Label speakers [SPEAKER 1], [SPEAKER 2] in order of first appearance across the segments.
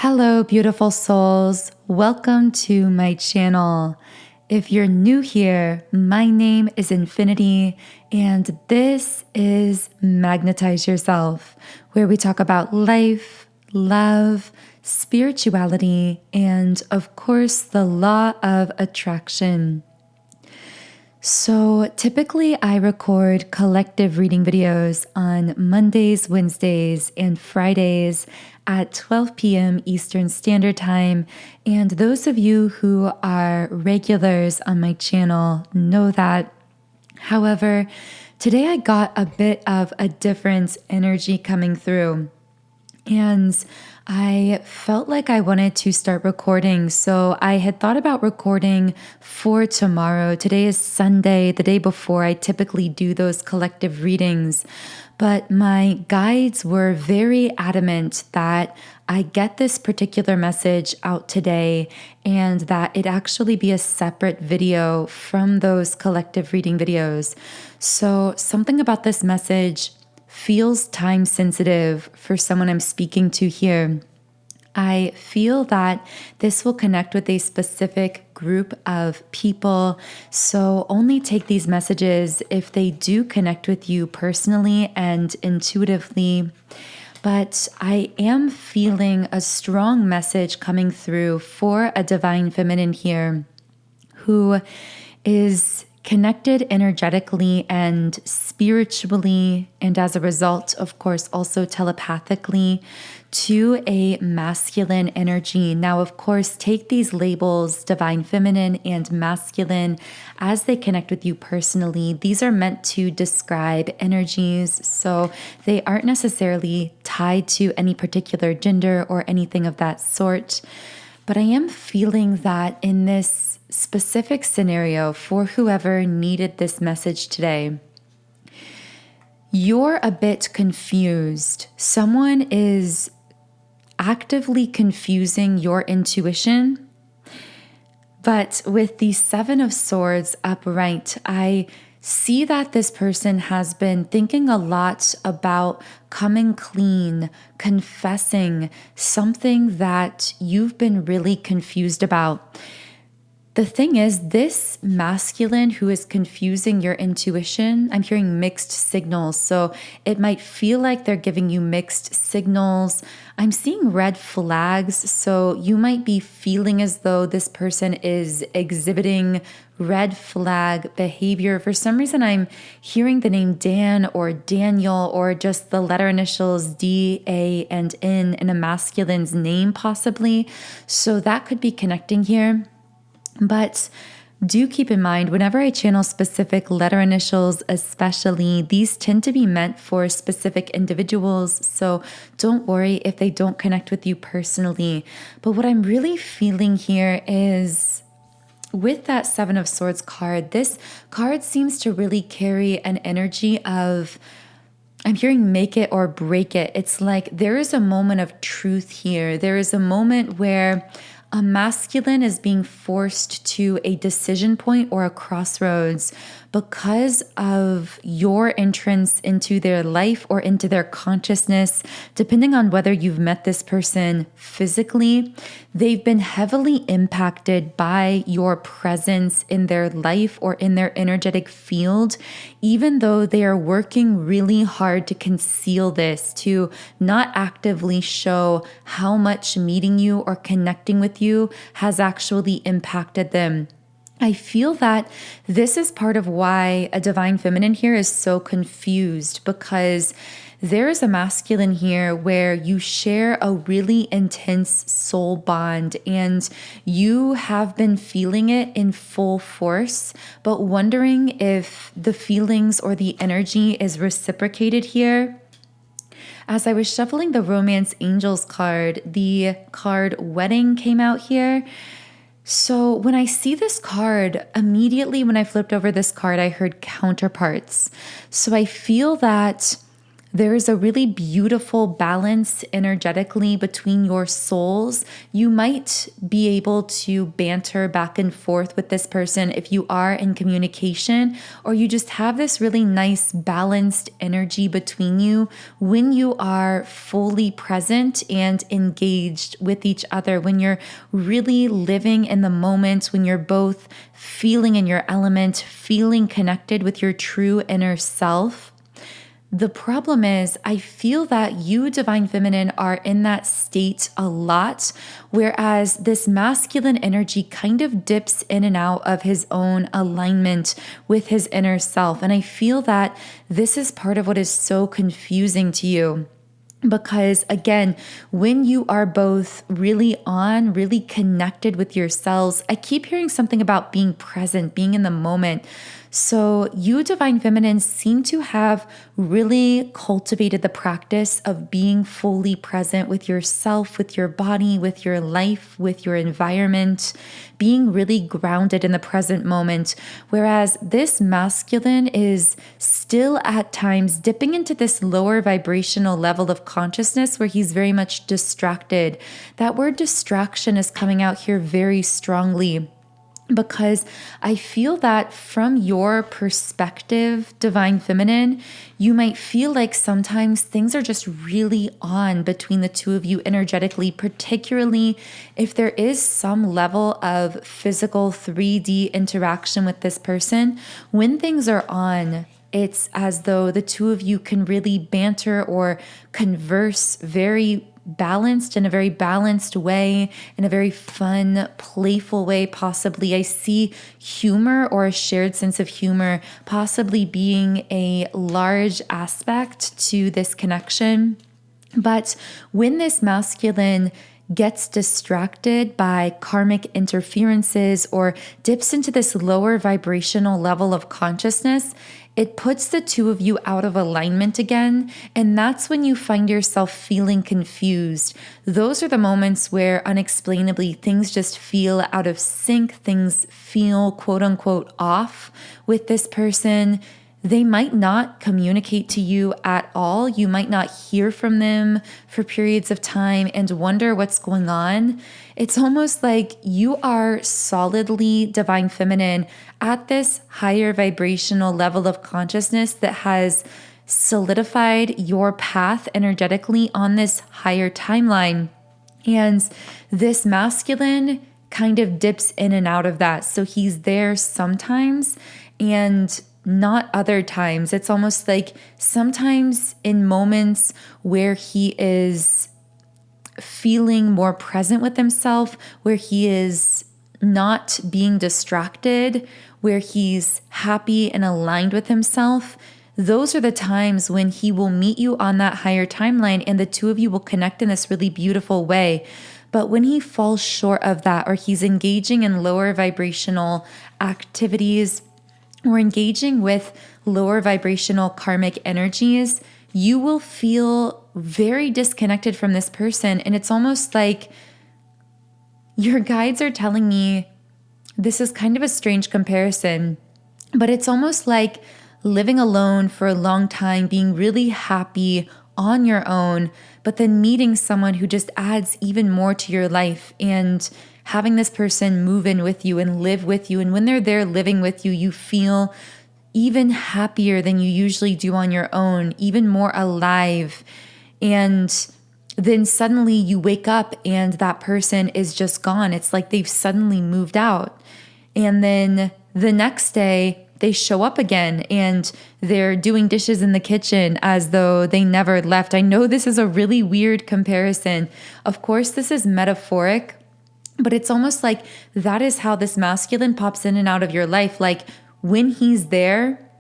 [SPEAKER 1] Hello, beautiful souls. Welcome to my channel. If you're new here, my name is Infinity, and this is Magnetize Yourself, where we talk about life, love, spirituality, and of course, the law of attraction. So typically I record collective reading videos on Mondays, Wednesdays, and Fridays at 12 p.m. Eastern Standard Time. And those of you who are regulars on my channel know that. However, today I got a bit of a different energy coming through. And I felt like I wanted to start recording. So I had thought about recording for tomorrow. Today is Sunday, the day before I typically do those collective readings. But my guides were very adamant that I get this particular message out today and that it actually be a separate video from those collective reading videos. So something about this message feels time sensitive for someone I'm speaking to here. I feel that this will connect with a specific group of people, so only take these messages if they do connect with you personally and intuitively. But I am feeling a strong message coming through for a divine feminine here who is connected energetically and spiritually, and as a result, of course, also telepathically to a masculine energy. Now, of course, take these labels, divine feminine and masculine, as they connect with you personally. These are meant to describe energies, so they aren't necessarily tied to any particular gender or anything of that sort. But I am feeling that in this specific scenario for whoever needed this message today, you're a bit confused. Someone is actively confusing your intuition. But with the Seven of Swords upright, I see that this person has been thinking a lot about coming clean, confessing something that you've been really confused about. The thing is, this masculine who is confusing your intuition, I'm hearing mixed signals. So it might feel like they're giving you mixed signals. I'm seeing red flags. So you might be feeling as though this person is exhibiting red flag behavior. For some reason, I'm hearing the name Dan or Daniel or just the letter initials D, A, and N in a masculine's name possibly. So that could be connecting here. But do keep in mind, whenever I channel specific letter initials, especially, these tend to be meant for specific individuals. So don't worry if they don't connect with you personally. But what I'm really feeling here is with that Seven of Swords card, this card seems to really carry an energy of, I'm hearing make it or break it. It's like there is a moment of truth here. There is a moment where a masculine is being forced to a decision point or a crossroads because of your entrance into their life or into their consciousness. Depending on whether you've met this person physically, they've been heavily impacted by your presence in their life or in their energetic field, even though they are working really hard to conceal this, to not actively show how much meeting you or connecting with you has actually impacted them. I feel that this is part of why a divine feminine here is so confused, because there is a masculine here where you share a really intense soul bond and you have been feeling it in full force, but wondering if the feelings or the energy is reciprocated here. As I was shuffling the Romance Angels card, the card Wedding came out here. So when I see this card, immediately when I flipped over this card, I heard counterparts. So I feel that There is a really beautiful balance energetically between your souls. You might be able to banter back and forth with this person if you are in communication, or you just have this really nice balanced energy between you when you are fully present and engaged with each other, when you're really living in the moment, when you're both feeling in your element, feeling connected with your true inner self. The problem is, I feel that you, Divine Feminine, are in that state a lot, whereas this masculine energy kind of dips in and out of his own alignment with his inner self. And I feel that this is part of what is so confusing to you. Because again, when you are both really really connected with yourselves, I keep hearing something about being present, being in the moment. So you, Divine Feminine, seem to have really cultivated the practice of being fully present with yourself, with your body, with your life, with your environment, being really grounded in the present moment. Whereas this masculine is still at times dipping into this lower vibrational level of consciousness where he's very much distracted. That word distraction is coming out here very strongly, because I feel that from your perspective, Divine Feminine, you might feel like sometimes things are just really on between the two of you energetically, particularly if there is some level of physical 3D interaction with this person. When things are on, it's as though the two of you can really banter or converse very balanced, in a very balanced way, in a very fun, playful way, possibly. I see humor or a shared sense of humor possibly being a large aspect to this connection. But when this masculine gets distracted by karmic interferences or dips into this lower vibrational level of consciousness, it puts the two of you out of alignment again. And that's when you find yourself feeling confused. Those are the moments where unexplainably things just feel out of sync. Things feel quote unquote off with this person. They might not communicate to you at all. You might not hear from them for periods of time and wonder what's going on. It's almost like you are solidly, Divine Feminine, at this higher vibrational level of consciousness that has solidified your path energetically on this higher timeline. And this masculine kind of dips in and out of that. So he's there sometimes and not other times. It's almost like sometimes in moments where he is feeling more present with himself, where he is not being distracted, where he's happy and aligned with himself, those are the times when he will meet you on that higher timeline and the two of you will connect in this really beautiful way. But when he falls short of that, or he's engaging in lower vibrational activities, or engaging with lower vibrational karmic energies, you will feel very disconnected from this person. And it's almost like your guides are telling me, this is kind of a strange comparison, but it's almost like living alone for a long time, being really happy on your own, but then meeting someone who just adds even more to your life and having this person move in with you and live with you. And when they're there living with you, you feel even happier than you usually do on your own, even more alive. And then suddenly you wake up and that person is just gone. It's like they've suddenly moved out. And then the next day they show up again and they're doing dishes in the kitchen as though they never left. I know this is a really weird comparison. Of course, this is metaphoric, but it's almost like that is how this masculine pops in and out of your life. Like when he's there,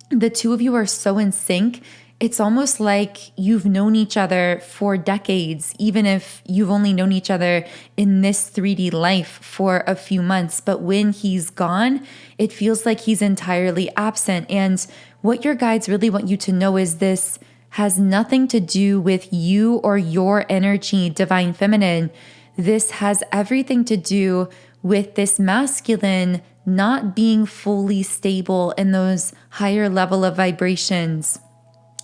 [SPEAKER 1] the two of you are so in sync. It's almost like you've known each other for decades, even if you've only known each other in this 3D life for a few months. But when he's gone, it feels like he's entirely absent. And what your guides really want you to know is this has nothing to do with you or your energy, Divine Feminine. This has everything to do with this masculine not being fully stable in those higher level of vibrations.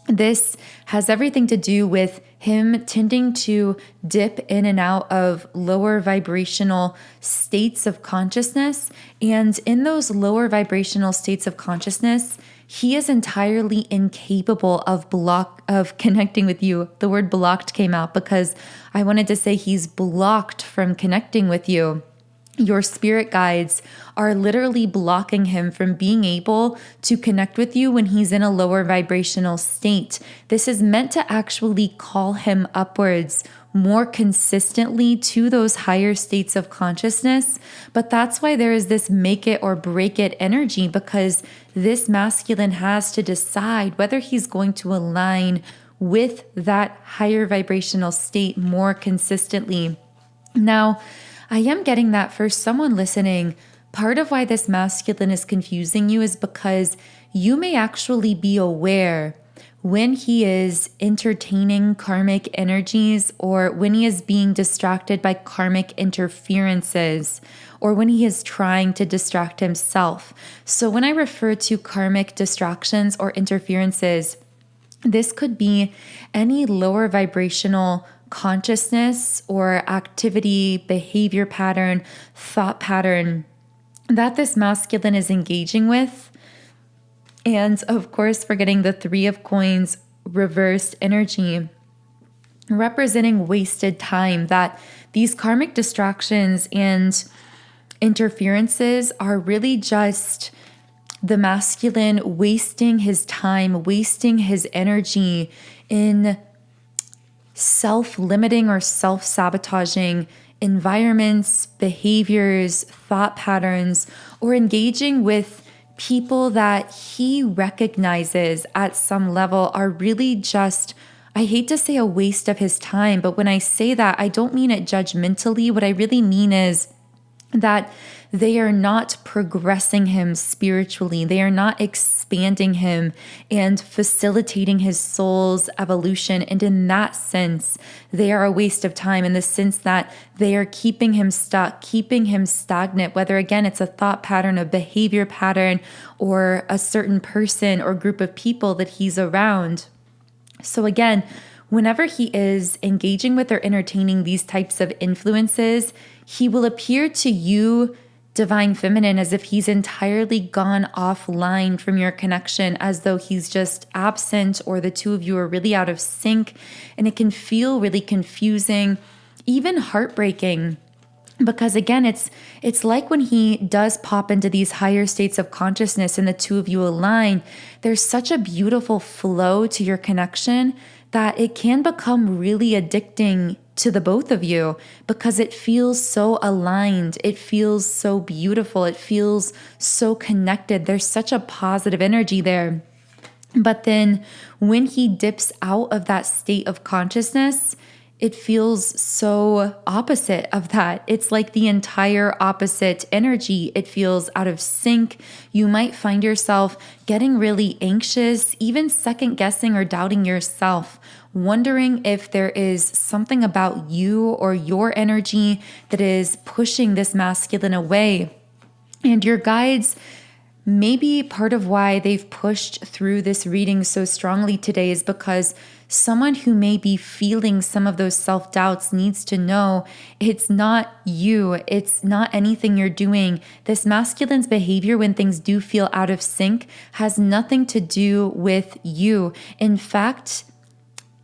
[SPEAKER 1] This has everything to do with him tending to dip in and out of lower vibrational states of consciousness. And in those lower vibrational states of consciousness, he is entirely incapable of connecting with you. The word blocked came out because I wanted to say he's blocked from connecting with you. Your spirit guides are literally blocking him from being able to connect with you when he's in a lower vibrational state. This is meant to actually call him upwards more consistently to those higher states of consciousness. But that's why there is this make it or break it energy, because this masculine has to decide whether he's going to align with that higher vibrational state more consistently. Now, I am getting that for someone listening, part of why this masculine is confusing you is because you may actually be aware when he is entertaining karmic energies, or when he is being distracted by karmic interferences, or when he is trying to distract himself. So when I refer to karmic distractions or interferences, this could be any lower vibrational consciousness or activity, behavior pattern, thought pattern that this masculine is engaging with. And of course, we're getting the Three of Coins reversed energy, representing wasted time, that these karmic distractions and interferences are really just the masculine wasting his time, wasting his energy in self-limiting or self-sabotaging environments, behaviors, thought patterns, or engaging with people that he recognizes at some level are really just, I hate to say a waste of his time, but when I say that, I don't mean it judgmentally. What I really mean is that they are not progressing him spiritually. They are not expanding him and facilitating his soul's evolution. And in that sense, they are a waste of time, in the sense that they are keeping him stuck, keeping him stagnant, whether again, it's a thought pattern, a behavior pattern, or a certain person or group of people that he's around. So again, whenever he is engaging with or entertaining these types of influences, he will appear to you, Divine Feminine, as if he's entirely gone offline from your connection, as though he's just absent, or the two of you are really out of sync. And it can feel really confusing, even heartbreaking. Because again, it's like when he does pop into these higher states of consciousness and the two of you align, there's such a beautiful flow to your connection that it can become really addicting to the both of you, because it feels so aligned. It feels so beautiful. It feels so connected. There's such a positive energy there. But then when he dips out of that state of consciousness, it feels so opposite of that. It's like the entire opposite energy. It feels out of sync. You might find yourself getting really anxious, even second guessing or doubting yourself, wondering if there is something about you or your energy that is pushing this masculine away. And your guides, maybe part of why they've pushed through this reading so strongly today is because someone who may be feeling some of those self-doubts needs to know it's not you. It's not anything you're doing. This masculine's behavior, when things do feel out of sync, has nothing to do with you. In fact,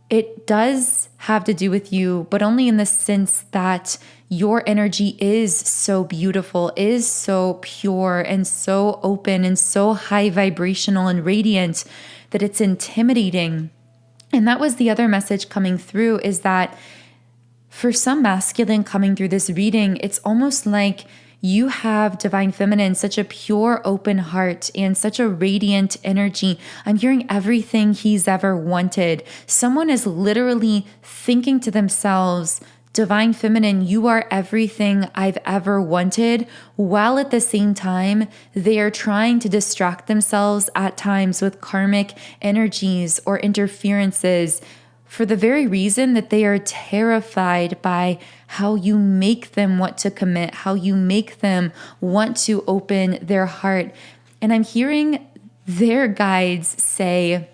[SPEAKER 1] it does have to do with you, but only in the sense that your energy is so beautiful, is so pure and so open and so high vibrational and radiant that it's intimidating. And that was the other message coming through, is that for some masculine coming through this reading, it's almost like you have, Divine Feminine, such a pure, open heart and such a radiant energy. I'm hearing everything he's ever wanted. Someone is literally thinking to themselves, Divine Feminine, you are everything I've ever wanted, while at the same time, they are trying to distract themselves at times with karmic energies or interferences, for the very reason that they are terrified by how you make them want to commit, how you make them want to open their heart. And I'm hearing their guides say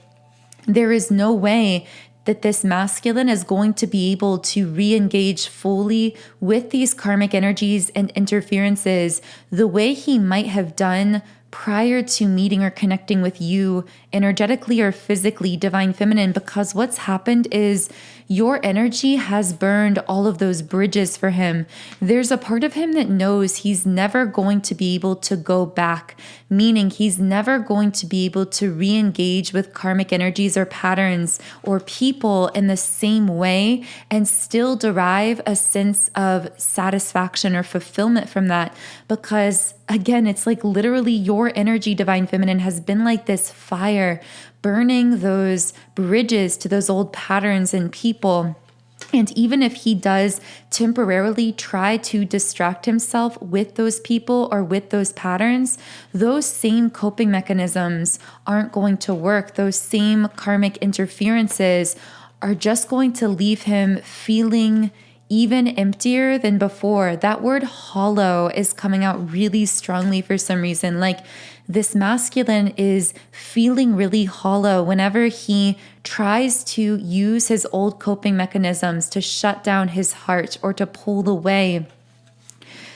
[SPEAKER 1] There is no way that this masculine is going to be able to re-engage fully with these karmic energies and interferences the way he might have done prior to meeting or connecting with you energetically or physically, divine feminine, because what's happened is your energy has burned all of those bridges for him. There's a part of him that knows he's never going to be able to go back, meaning he's never going to be able to re-engage with karmic energies or patterns or people in the same way and still derive a sense of satisfaction or fulfillment from that. Because again, it's like literally your energy, divine feminine, has been like this fire burning those bridges to those old patterns and people. And even if he does temporarily try to distract himself with those people or with those patterns, those same coping mechanisms aren't going to work. Those same karmic interferences are just going to leave him feeling even emptier than before. That word hollow is coming out really strongly for some reason. Like this masculine is feeling really hollow whenever he tries to use his old coping mechanisms to shut down his heart or to pull away.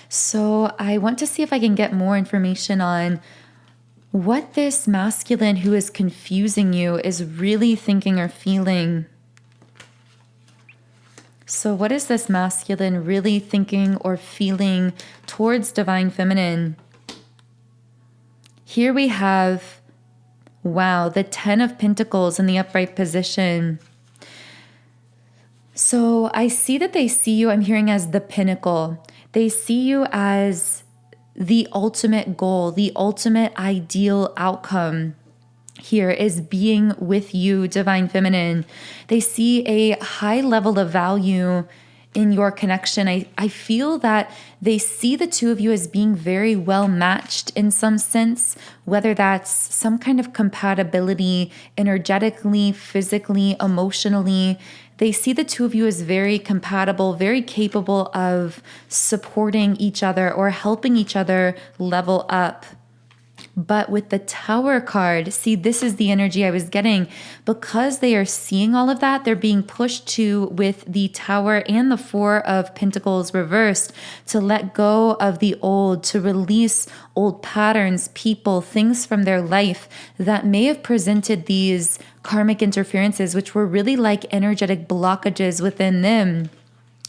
[SPEAKER 1] So I want to see if I can get more information on what this masculine who is confusing you is really thinking or feeling. So what is this masculine really thinking or feeling towards divine feminine? Here we have, wow, the 10 of Pentacles in the upright position. So I see that they see you, I'm hearing, as the pinnacle. They see you as the ultimate goal, the ultimate ideal outcome. Here is being with you, divine feminine. They see a high level of value in your connection. I feel that they see the two of you as being very well matched in some sense, whether that's some kind of compatibility energetically, physically, emotionally. They see the two of you as very compatible, very capable of supporting each other or helping each other level up. But with the Tower card, see, this is the energy I was getting. Because they are seeing all of that, they're being pushed to, with the Tower and the Four of Pentacles reversed, to let go of the old, to release old patterns, people, things from their life that may have presented these karmic interferences, which were really like energetic blockages within them.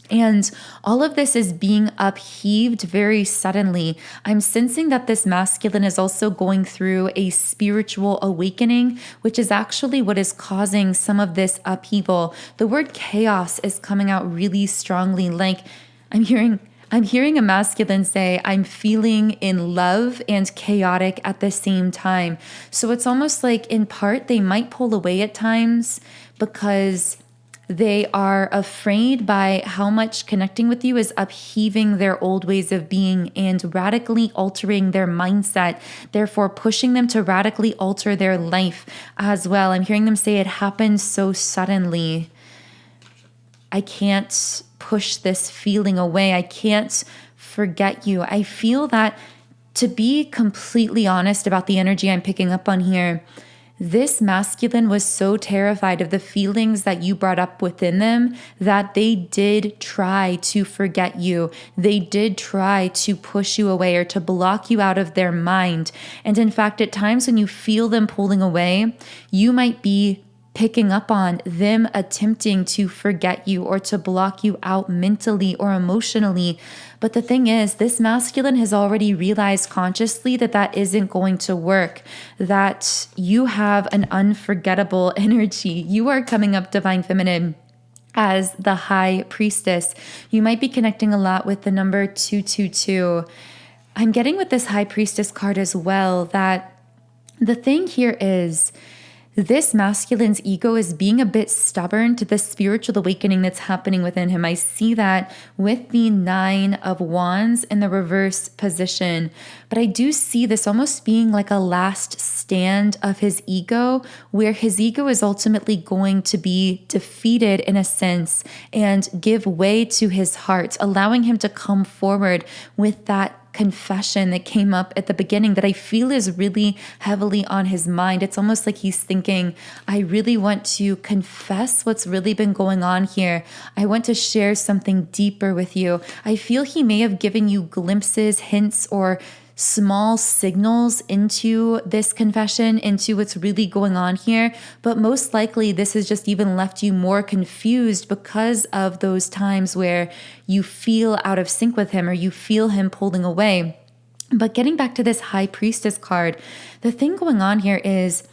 [SPEAKER 1] And all of this is being upheaved very suddenly. I'm sensing that this masculine is also going through a spiritual awakening, which is actually what is causing some of this upheaval. The word chaos is coming out really strongly. Like I'm hearing a masculine say, I'm feeling in love and chaotic at the same time. So it's almost like in part they might pull away at times because they are afraid by how much connecting with you is upheaving their old ways of being and radically altering their mindset, therefore pushing them to radically alter their life as well. I'm hearing them say it happened so suddenly. I can't push this feeling away. I can't forget you. I feel that, to be completely honest about the energy I'm picking up on here, this masculine was so terrified of the feelings that you brought up within them that they did try to forget you. They did try to push you away or to block you out of their mind. And in fact, at times when you feel them pulling away, you might be picking up on them attempting to forget you or to block you out mentally or emotionally. But the thing is, this masculine has already realized consciously that that isn't going to work, that you have an unforgettable energy. You are coming up, divine feminine, as the high priestess. You might be connecting a lot with the number 222. I'm getting with this high priestess card as well that the thing here is, this masculine's ego is being a bit stubborn to the spiritual awakening that's happening within him. I see that with the 9 of Wands in the reverse position. But I do see this almost being like a last stand of his ego, where his ego is ultimately going to be defeated in a sense and give way to his heart, allowing him to come forward with that confession that came up at the beginning that I feel is really heavily on his mind. It's almost like he's thinking, I really want to confess what's really been going on here. I want to share something deeper with you. I feel he may have given you glimpses, hints, or small signals into this confession, into what's really going on here. But most likely this has just even left you more confused because of those times where you feel out of sync with him or you feel him pulling away. But getting back to this High Priestess card, the thing going on here is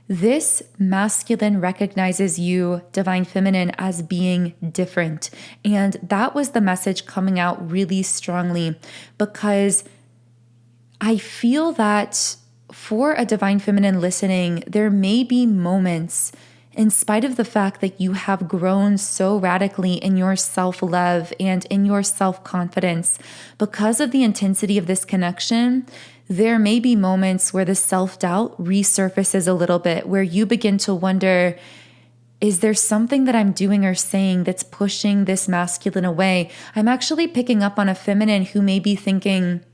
[SPEAKER 1] this masculine recognizes you, Divine Feminine, as being different. And that was the message coming out really strongly, because I feel that for a Divine Feminine listening, there may be moments, in spite of the fact that you have grown so radically in your self-love and in your self-confidence, because of the intensity of this connection, there may be moments where the self-doubt resurfaces a little bit, where you begin to wonder, is there something that I'm doing or saying that's pushing this masculine away? I'm actually picking up on a feminine who may be thinking,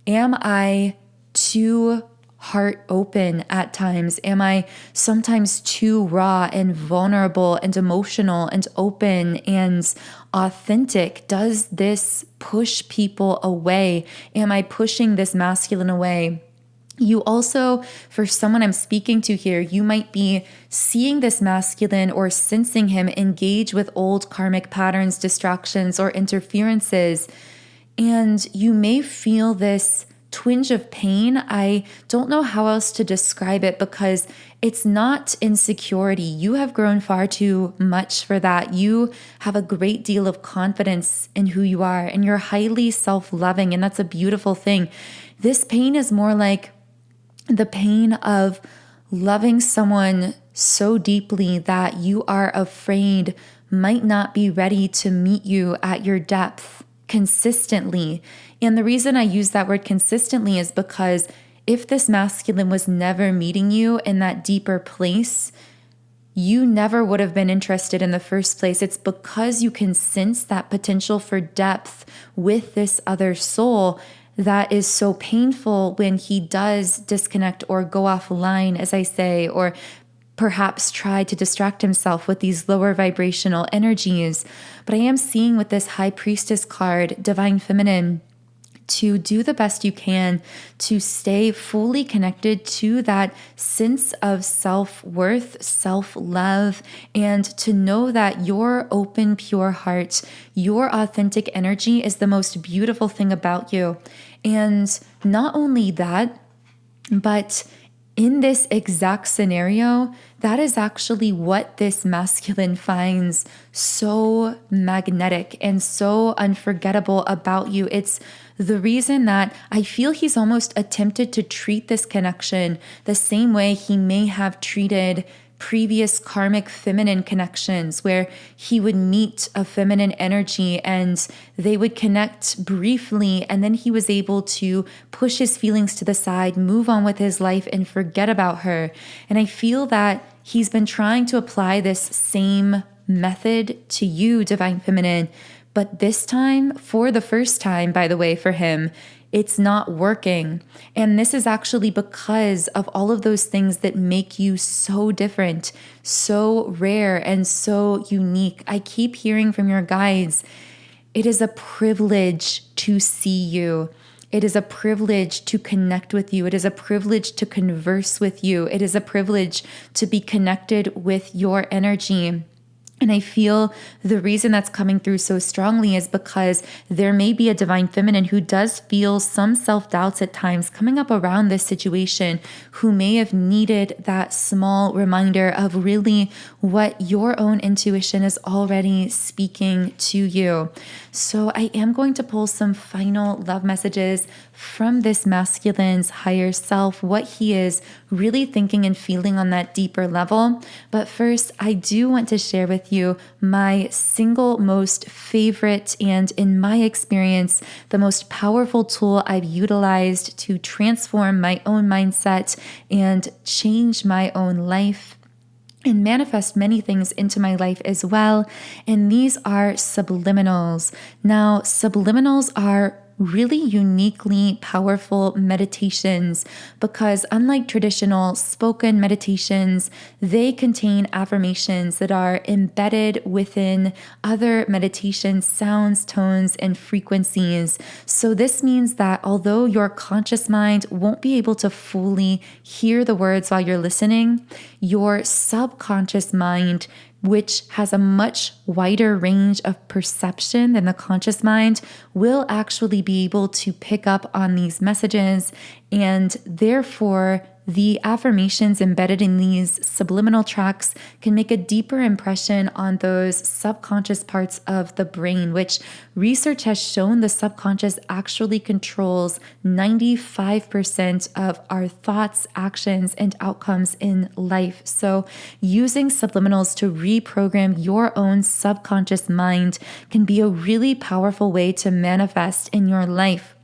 [SPEAKER 1] am I too heart open at times? Am I sometimes too raw and vulnerable and emotional and open and authentic? Does this push people away? Am I pushing this masculine away? You also, for someone I'm speaking to here, you might be seeing this masculine or sensing him engage with old karmic patterns, distractions, or interferences. And you may feel this twinge of pain. I don't know how else to describe it, because it's not insecurity. You have grown far too much for that. You have a great deal of confidence in who you are, and you're highly self-loving, and that's a beautiful thing. This pain is more like the pain of loving someone so deeply that you are afraid might not be ready to meet you at your depth consistently. And the reason I use that word consistently is because if this masculine was never meeting you in that deeper place, you never would have been interested in the first place. It's because you can sense that potential for depth with this other soul that is so painful when he does disconnect or go offline, as I say, or perhaps try to distract himself with these lower vibrational energies. But I am seeing with this High Priestess card, Divine Feminine, to do the best you can to stay fully connected to that sense of self-worth, self-love, and to know that your open, pure heart, your authentic energy is the most beautiful thing about you. And not only that, but in this exact scenario, that is actually what this masculine finds so magnetic and so unforgettable about you. It's the reason that I feel he's almost attempted to treat this connection the same way he may have treated previous karmic feminine connections, where he would meet a feminine energy and they would connect briefly, and then he was able to push his feelings to the side, move on with his life, and forget about her. And I feel that he's been trying to apply this same method to you, Divine Feminine, but this time, for the first time, by the way, for him, it's not working. And this is actually because of all of those things that make you so different, so rare, and so unique. I keep hearing from your guides, it is a privilege to see you. It is a privilege to connect with you. It is a privilege to converse with you. It is a privilege to be connected with your energy. And I feel the reason that's coming through so strongly is because there may be a Divine Feminine who does feel some self-doubts at times coming up around this situation, who may have needed that small reminder of really what your own intuition is already speaking to you. So I am going to pull some final love messages from this masculine's higher self, what he is really thinking and feeling on that deeper level. But first, I do want to share with you my single most favorite, and in my experience, the most powerful tool I've utilized to transform my own mindset and change my own life and manifest many things into my life as well. And these are subliminals. Now, subliminals are really uniquely powerful meditations because unlike traditional spoken meditations, they contain affirmations that are embedded within other meditation sounds, tones, and frequencies. So this means that although your conscious mind won't be able to fully hear the words while you're listening, your subconscious mind, which has a much wider range of perception than the conscious mind, will actually be able to pick up on these messages, and therefore the affirmations embedded in these subliminal tracks can make a deeper impression on those subconscious parts of the brain, which research has shown the subconscious actually controls 95% of our thoughts, actions, and outcomes in life. So using subliminals to reprogram your own subconscious mind can be a really powerful way to manifest in your life.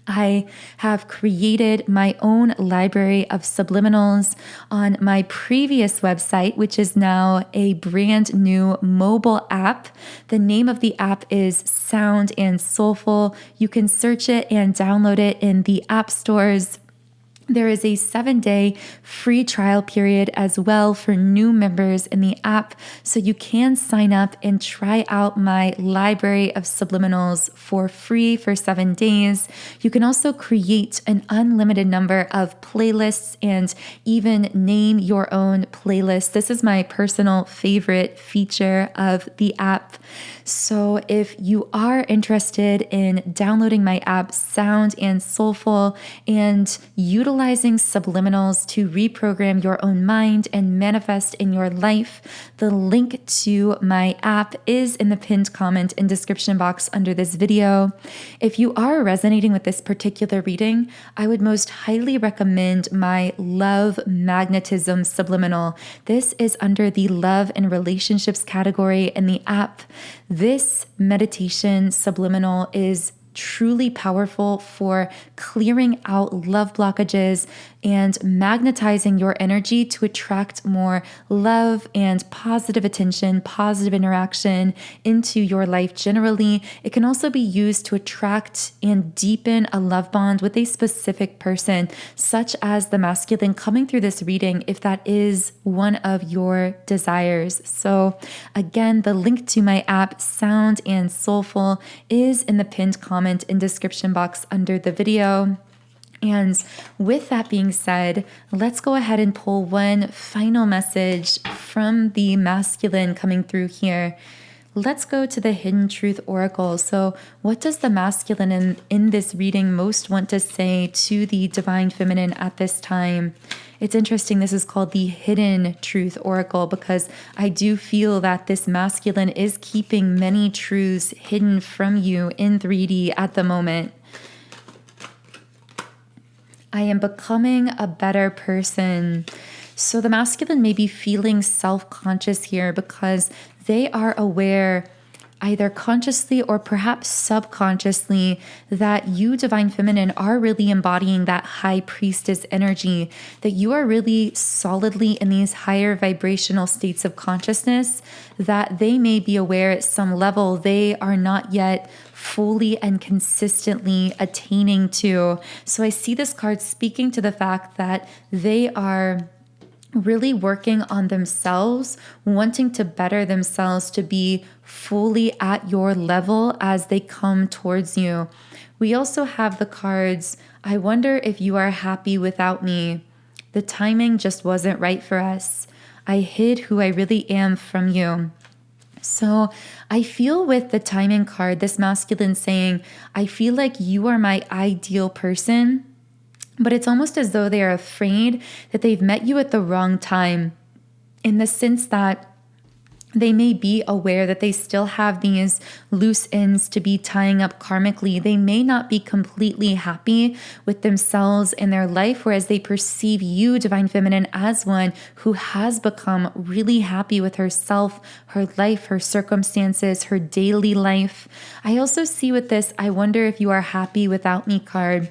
[SPEAKER 1] I have created my own library of subliminals on my previous website, which is now a brand new mobile app. The name of the app is Sound and Soulful. You can search it and download it in the app stores. There is a 7-day free trial period as well for new members in the app, so you can sign up and try out my library of subliminals for free for 7 days. You can also create an unlimited number of playlists and even name your own playlist. This is my personal favorite feature of the app. So if you are interested in downloading my app, Sound and Soulful, and utilizing subliminals to reprogram your own mind and manifest in your life, the link to my app is in the pinned comment and description box under this video. If you are resonating with this particular reading, I would most highly recommend my Love Magnetism Subliminal. This is under the Love and Relationships category in the app. This meditation subliminal is truly powerful for clearing out love blockages and magnetizing your energy to attract more love and positive attention, positive interaction into your life generally. It can also be used to attract and deepen a love bond with a specific person, such as the masculine coming through this reading, if that is one of your desires. So again, the link to my app, Sound and Soulful, is in the pinned comment and description box under the video. And with that being said, let's go ahead and pull one final message from the masculine coming through here. Let's go to the Hidden Truth Oracle. So what does the masculine in this reading most want to say to the divine feminine at this time? It's interesting. This is called the Hidden Truth Oracle because I do feel that this masculine is keeping many truths hidden from you in 3D at the moment. I am becoming a better person. So the masculine may be feeling self-conscious here because they are aware, either consciously or perhaps subconsciously, that you, divine feminine, are really embodying that high priestess energy, that you are really solidly in these higher vibrational states of consciousness, that they may be aware at some level they are not yet fully and consistently attaining to. So I see this card speaking to the fact that they are really working on themselves, wanting to better themselves to be fully at your level as they come towards you. We also have the cards, I wonder if you are happy without me. The timing just wasn't right for us. I hid who I really am from you. So I feel with the timing card, this masculine saying, I feel like you are my ideal person, but it's almost as though they are afraid that they've met you at the wrong time, in the sense that they may be aware that they still have these loose ends to be tying up karmically. They may not be completely happy with themselves and their life, whereas they perceive you, divine feminine, as one who has become really happy with herself, her life, her circumstances, her daily life. I also see with this, I wonder if you are happy without me card,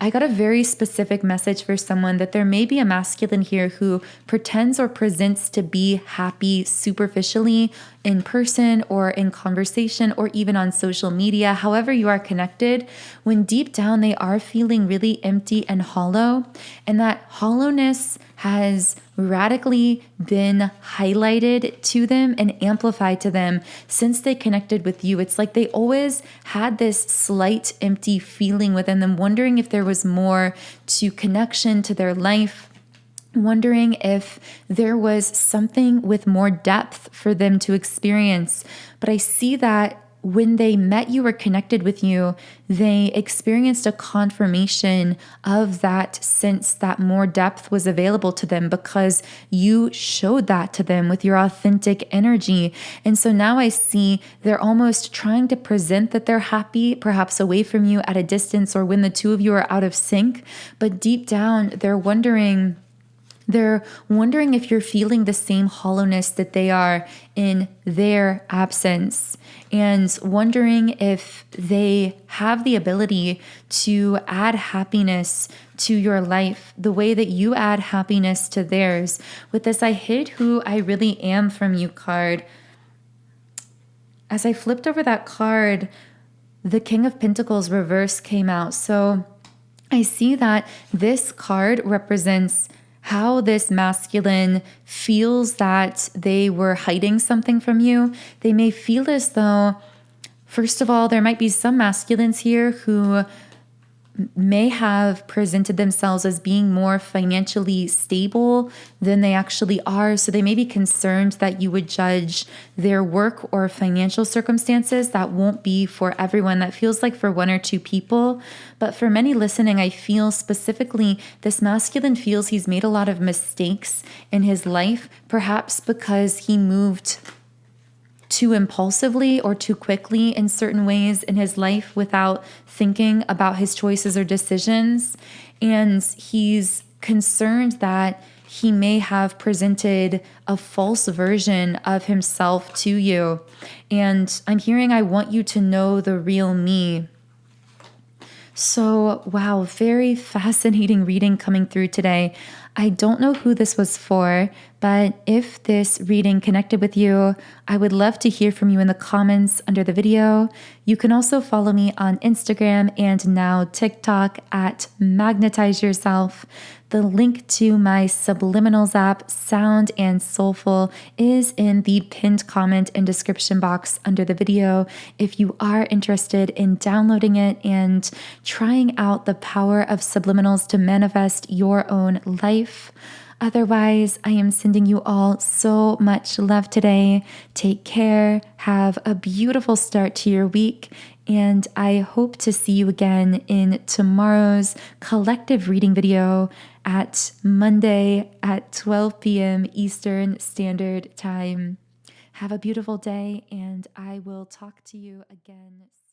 [SPEAKER 1] I got a very specific message for someone that there may be a masculine here who pretends or presents to be happy superficially in person or in conversation or even on social media, however you are connected, when deep down they are feeling really empty and hollow. And that hollowness has radically been highlighted to them and amplified to them since they connected with you. It's like they always had this slight empty feeling within them, wondering if there was more to connection to their life, wondering if there was something with more depth for them to experience. But I see that when they met you or connected with you, they experienced a confirmation of that sense that more depth was available to them because you showed that to them with your authentic energy. And so now I see they're almost trying to present that they're happy, perhaps away from you at a distance or when the two of you are out of sync. But deep down, they're wondering if you're feeling the same hollowness that they are in their absence, and wondering if they have the ability to add happiness to your life the way that you add happiness to theirs. With this I hid who I really am from you card, as I flipped over that card, the King of Pentacles reverse came out. So I see that this card represents how this masculine feels that they were hiding something from you. They may feel as though, first of all, there might be some masculines here who may have presented themselves as being more financially stable than they actually are. So they may be concerned that you would judge their work or financial circumstances. That won't be for everyone. That feels like for one or two people. But for many listening, I feel specifically this masculine feels he's made a lot of mistakes in his life, perhaps because he moved too impulsively or too quickly in certain ways in his life without thinking about his choices or decisions. And he's concerned that he may have presented a false version of himself to you. And I'm hearing, I want you to know the real me. So, wow, very fascinating reading coming through today. I don't know who this was for, but if this reading connected with you, I would love to hear from you in the comments under the video. You can also follow me on Instagram and now TikTok at Magnetize Yourself. The link to my Subliminals app, Sound and Soulful, is in the pinned comment and description box under the video if you are interested in downloading it and trying out the power of subliminals to manifest your own life. Otherwise, I am sending you all so much love today. Take care. Have a beautiful start to your week. And I hope to see you again in tomorrow's collective reading video at Monday at 12 p.m. Eastern Standard Time. Have a beautiful day, and I will talk to you again soon.